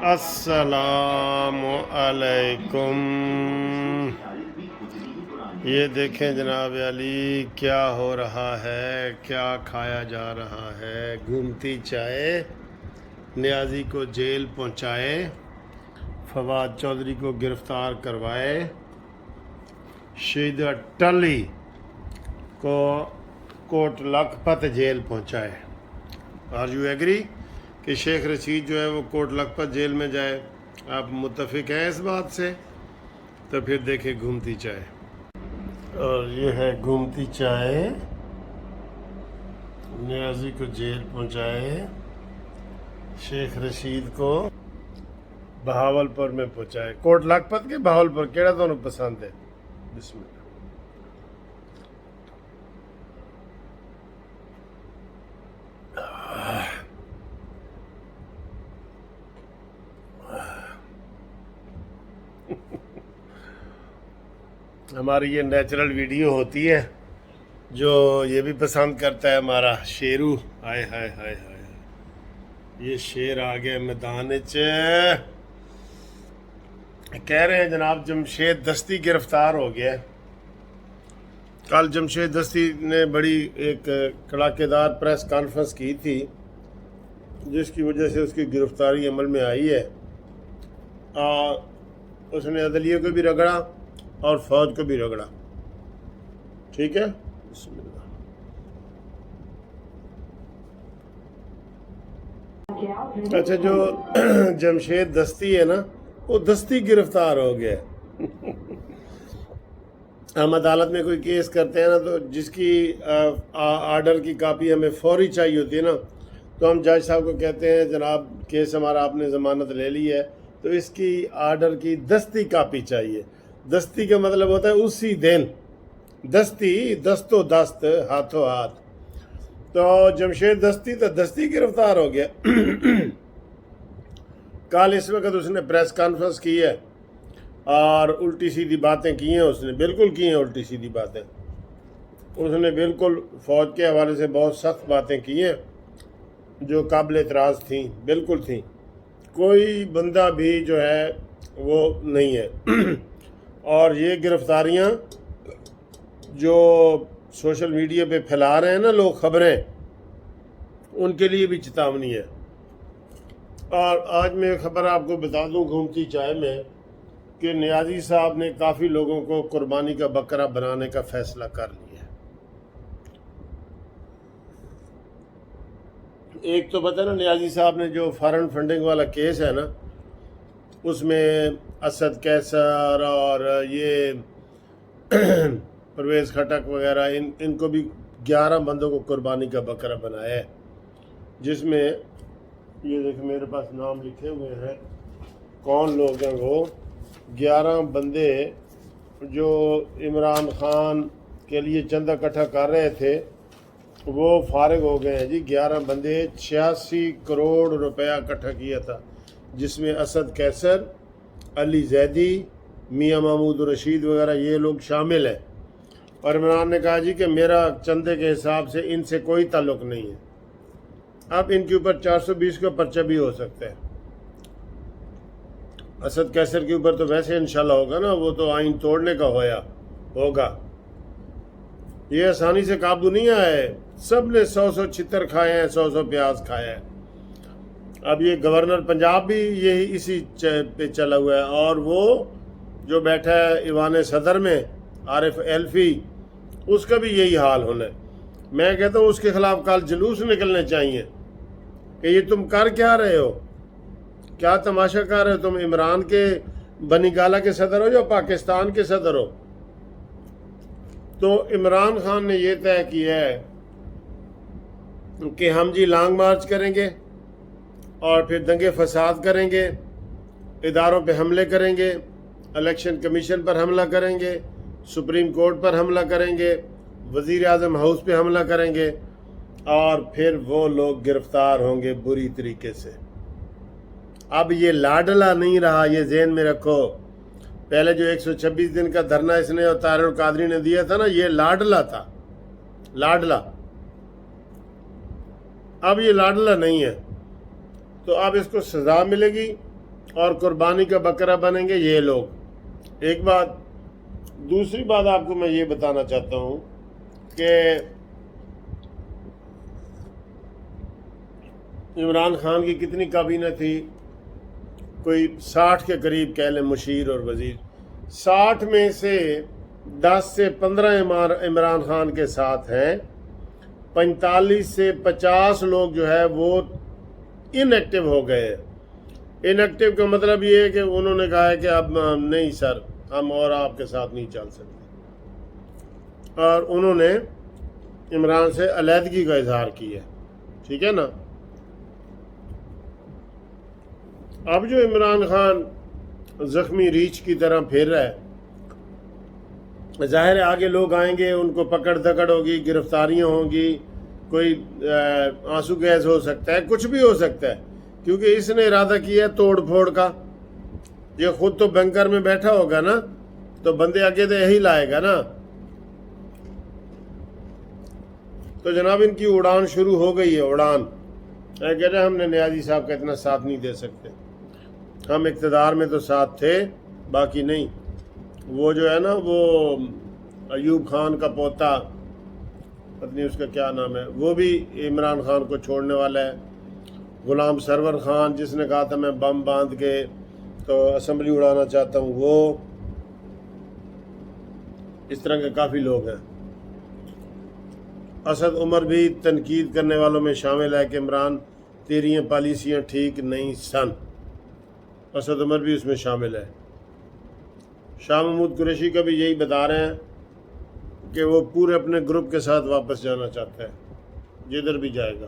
السلام علیکم۔ یہ دیکھیں جناب علی کیا ہو رہا ہے، کیا کھایا جا رہا ہے۔ گھومتی چائے نیازی کو جیل پہنچائے، فواد چودھری کو گرفتار کروائے، شہید ٹلی کو کوٹ لکھپت جیل پہنچائے۔ آر یو ایگری کہ شیخ رشید جو ہے وہ کوٹ لکھپت جیل میں جائے؟ آپ متفق ہیں اس بات سے؟ تو پھر دیکھیں گھومتی چائے، اور یہ ہے گھومتی چائے نیازی کو جیل پہنچائے، شیخ رشید کو بہاولپور میں پہنچائے۔ کوٹ لکھپت کے بہاولپور کیڑا تمہیں پسند ہے؟ بسم اللہ۔ ہماری یہ نیچرل ویڈیو ہوتی ہے جو یہ بھی پسند کرتا ہے ہمارا شیرو۔ ہائے ہائے ہائے ہائے، یہ شیر آ گیا میدان چ۔ کہہ رہے ہیں جناب جمشید دستی گرفتار ہو گیا۔ کل جمشید دستی نے بڑی ایک کڑاکے دار پریس کانفرنس کی تھی، جس کی وجہ سے اس کی گرفتاری عمل میں آئی ہے، اور اس نے عدلیہ کو بھی رگڑا اور فوج کو بھی رگڑا۔ ٹھیک ہے، بسم اللہ۔ اچھا، جو جمشید دستی ہے نا، وہ دستی گرفتار ہو گیا۔ ہم عدالت میں کوئی کیس کرتے ہیں نا، تو جس کی آرڈر کی کاپی ہمیں فوری چاہیے ہوتی ہے نا، تو ہم جج صاحب کو کہتے ہیں جناب کیس ہمارا آپ نے ضمانت لے لی ہے، تو اس کی آرڈر کی دستی کاپی چاہیے۔ دستی کا مطلب ہوتا ہے اسی دن، دستی دستو دست، ہاتھوں ہاتھ۔ تو جمشید دستی تو دستی گرفتار ہو گیا۔ کل اس وقت اس نے پریس کانفرنس کی ہے اور الٹی سیدھی باتیں کی ہیں، اس نے بالکل کی ہیں الٹی سیدھی باتیں۔ اس نے بالکل فوج کے حوالے سے بہت سخت باتیں کی ہیں جو قابل اعتراض تھیں، بالکل تھیں۔ کوئی بندہ بھی جو ہے وہ نہیں ہے۔ اور یہ گرفتاریاں جو سوشل میڈیا پہ پھیلا رہے ہیں نا لوگ خبریں، ان کے لیے بھی چیتاونی ہے۔ اور آج میں خبر آپ کو بتا دوں گھومتی چائے میں کہ نیازی صاحب نے کافی لوگوں کو قربانی کا بکرا بنانے کا فیصلہ کر لیا ہے۔ ایک تو پتہ نا، نیازی صاحب نے جو فارن فنڈنگ والا کیس ہے نا، اس میں اسد کیسر اور یہ پرویز خٹک وغیرہ ان کو بھی 11 بندوں کو قربانی کا بکرا بنایا ہے، جس میں یہ دیکھیں میرے پاس نام لکھے ہوئے ہیں کون لوگ ہیں وہ 11 بندے جو عمران خان کے لیے چندہ اکٹھا کر رہے تھے، وہ فارغ ہو گئے ہیں جی۔ 11 بندے 86 کروڑ روپیہ اکٹھا کیا تھا، جس میں اسد کیسر، علی زیدی، میاں محمود رشید وغیرہ یہ لوگ شامل ہیں۔ اور عمران نے کہا جی کہ میرا چندے کے حساب سے ان سے کوئی تعلق نہیں ہے۔ اب ان کے اوپر 420 کا پرچہ بھی ہو سکتا ہے۔ اسد کیسر کے اوپر تو ویسے انشاءاللہ ہوگا نا، وہ تو آئین توڑنے کا ہوگا۔ یہ آسانی سے قابو نہیں آئے، سب نے 100 چھتر کھائے ہیں، 100 پیاز کھائے ہیں۔ اب یہ گورنر پنجاب بھی یہی اسی پہ چلا ہوا ہے، اور وہ جو بیٹھا ہے ایوان صدر میں عارف ایلفی، اس کا بھی یہی حال ہونا ہے۔ میں کہتا ہوں اس کے خلاف کل جلوس نکلنے چاہیے کہ یہ تم کر کیا رہے ہو، کیا تماشا کر رہے ہو؟ تم عمران کے بنی گالا کے صدر ہو یا پاکستان کے صدر ہو؟ تو عمران خان نے یہ طے کیا ہے کہ ہم جی لانگ مارچ کریں گے اور پھر دنگے فساد کریں گے، اداروں پہ حملے کریں گے، الیکشن کمیشن پر حملہ کریں گے، سپریم کورٹ پر حملہ کریں گے، وزیر اعظم ہاؤس پہ حملہ کریں گے، اور پھر وہ لوگ گرفتار ہوں گے بری طریقے سے۔ اب یہ لاڈلا نہیں رہا، یہ ذہن میں رکھو۔ پہلے جو 126 دن کا دھرنا اس نے اور طاہر القادری نے دیا تھا نا، یہ لاڈلا تھا، لاڈلا۔ اب یہ لاڈلا نہیں ہے، تو اب اس کو سزا ملے گی اور قربانی کا بکرا بنیں گے یہ لوگ۔ ایک بات، دوسری بات آپ کو میں یہ بتانا چاہتا ہوں کہ عمران خان کی کتنی کابینہ تھی؟ کوئی 60 کے قریب کہہ لیں مشیر اور وزیر۔ 60 میں سے 10 سے 15 عمران خان کے ساتھ ہیں، 45 سے 50 لوگ جو ہے وہ ان ایکٹیو ہو گئے۔ ان ایکٹیو کا مطلب یہ ہے کہ انہوں نے کہا ہے کہ اب نہیں سر، ہم اور آپ کے ساتھ نہیں چل سکتے، اور انہوں نے عمران سے علیحدگی کا اظہار کیا، ٹھیک ہے نا۔ اب جو عمران خان زخمی ریچھ کی طرح پھیر رہا ہے، ظاہر ہے آگے لوگ آئیں گے، ان کو پکڑ دکڑ ہوگی، گرفتاریاں ہوں گی، کوئی آنسو گیس ہو سکتا ہے، کچھ بھی ہو سکتا ہے، کیونکہ اس نے ارادہ کیا ہے توڑ پھوڑ کا۔ یہ خود تو بنکر میں بیٹھا ہوگا نا، تو بندے آگے تو یہی لائے گا نا۔ تو جناب ان کی اڑان شروع ہو گئی ہے، اڑان۔ کہہ رہے ہم نے نیازی صاحب کا اتنا ساتھ نہیں دے سکتے، ہم اقتدار میں تو ساتھ تھے، باقی نہیں۔ وہ جو ہے نا، وہ ایوب خان کا پوتا، پتہ نہیں اس کا کیا نام ہے، وہ بھی عمران خان کو چھوڑنے والا ہے۔ غلام سرور خان جس نے کہا تھا میں بم باندھ کے تو اسمبلی اڑانا چاہتا ہوں، وہ اس طرح کے کافی لوگ ہیں۔ اسد عمر بھی تنقید کرنے والوں میں شامل ہے کہ عمران تیری پالیسیاں ٹھیک نہیں سن، اسد عمر بھی اس میں شامل ہے۔ شاہ محمود قریشی کا بھی یہی بتا رہے ہیں کہ وہ پورے اپنے گروپ کے ساتھ واپس جانا چاہتا ہے، جدھر بھی جائے گا۔